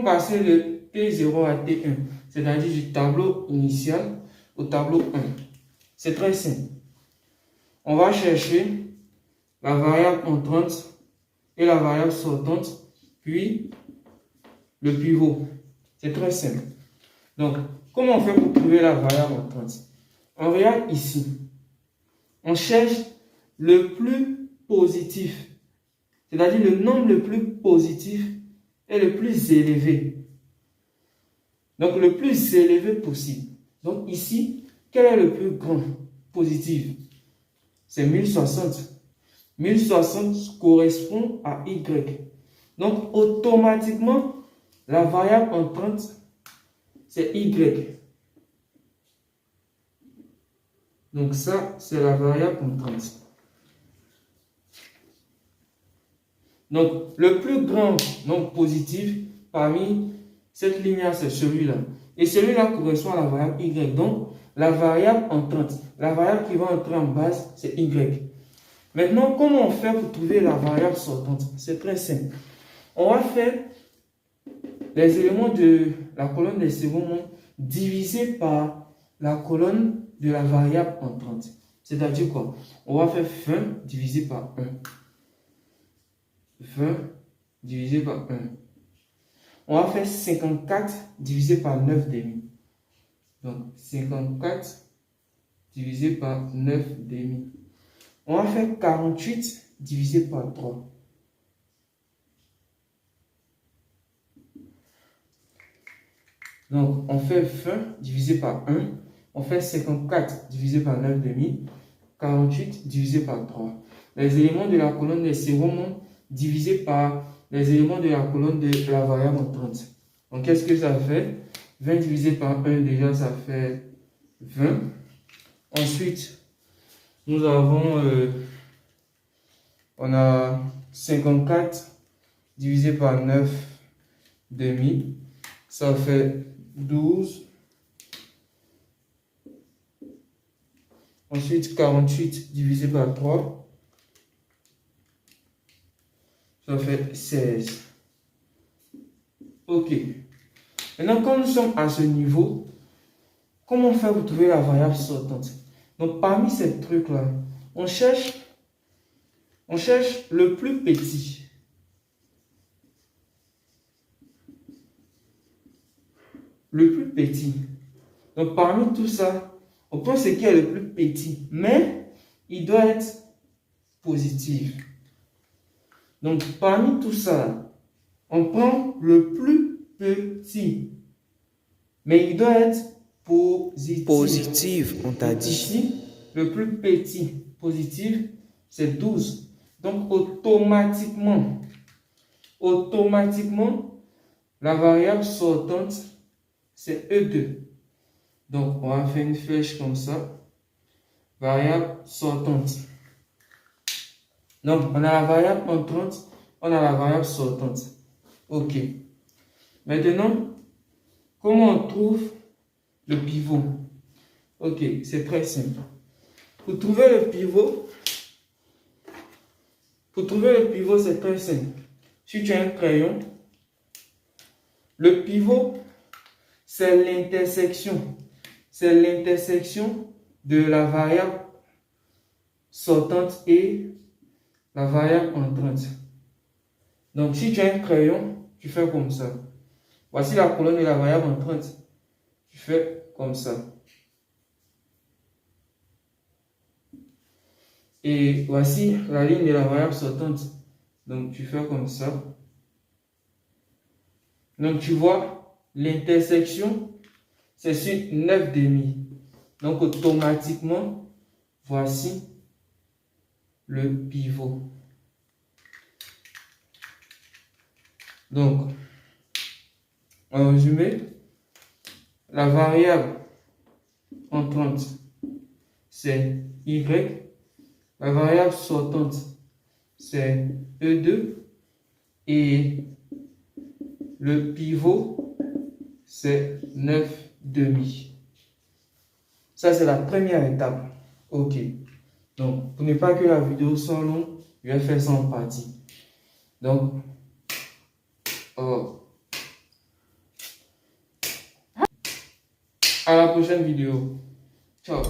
passer de T0 à T1, c'est-à-dire du tableau initial au tableau 1? C'est très simple. On va chercher la variable entrante et la variable sortante, puis le pivot. C'est très simple. Donc, comment on fait pour trouver la variable entrante? On regarde ici. On cherche le plus positif, c'est-à-dire le nombre le plus positif et le plus élevé. Donc, le plus élevé possible. Donc, ici, quel est le plus grand positif? C'est 1060. 1060 correspond à Y. Donc, automatiquement, la variable entrante, c'est Y. Donc, ça, c'est la variable entrante. Donc, le plus grand nombre positif parmi cette ligne-là, c'est celui-là. Et celui-là correspond à la variable Y. Donc, la variable entrante, la variable qui va entrer en base, c'est Y. Maintenant, comment on fait pour trouver la variable sortante? C'est très simple. On va faire les éléments de la colonne des seconds nombres divisés par la colonne de la variable entrante. C'est-à-dire quoi? On va faire 20 divisé par 1. 20 divisé par 1. On va faire 54 divisé par 9 demi. Donc, 54 divisé par 9 demi. On va faire 48 divisé par 3. Donc, on fait 20 divisé par 1. On fait 54 divisé par 9 demi. 48 divisé par 3. Les éléments de la colonne des seconds nombres divisés par les éléments de la colonne de la variable entrante. Donc, qu'est-ce que ça fait? 20 divisé par 1, déjà, ça fait 20. Ensuite, nous avons, on a 54 divisé par 9 demi. Ça fait 12. Ensuite, 48 divisé par 3. Ça fait 16. Ok. Maintenant, quand nous sommes à ce niveau, comment faire pour trouver la variable sortante? Donc, parmi ces trucs-là, on cherche le plus petit. Le plus petit. Donc, parmi tout ça, on prend ce qui est le plus petit, mais il doit être positif. Donc, parmi tout ça, on prend le plus petit, mais il doit être positif. Positif, on t'a dit. Ici, le plus petit positif, c'est 12. Donc, automatiquement, la variable sortante, c'est E2. Donc, on va faire une flèche comme ça. Variable sortante. Donc, on a la variable entrante, on a la variable sortante. Ok. Maintenant, comment on trouve le pivot? Ok, c'est très simple. Pour trouver le pivot, c'est très simple. Si tu as un crayon, le pivot, c'est l'intersection. C'est l'intersection de la variable sortante et la variable entrante. Donc, si tu as un crayon, tu fais comme ça. Voici la colonne de la variable entrante. Tu fais comme ça. Et voici la ligne de la variable sortante. Donc, tu fais comme ça. Donc, tu vois, l'intersection, c'est sur 9 demi. Donc, automatiquement, voici le pivot. Donc, en résumé, la variable entrante, c'est Y. La variable sortante, c'est E2. Et le pivot, c'est 9 demi. Ça, c'est la première étape. Ok. Donc, pour ne pas que la vidéo soit longue, je vais faire ça en partie. Donc, À la prochaine vidéo. Ciao.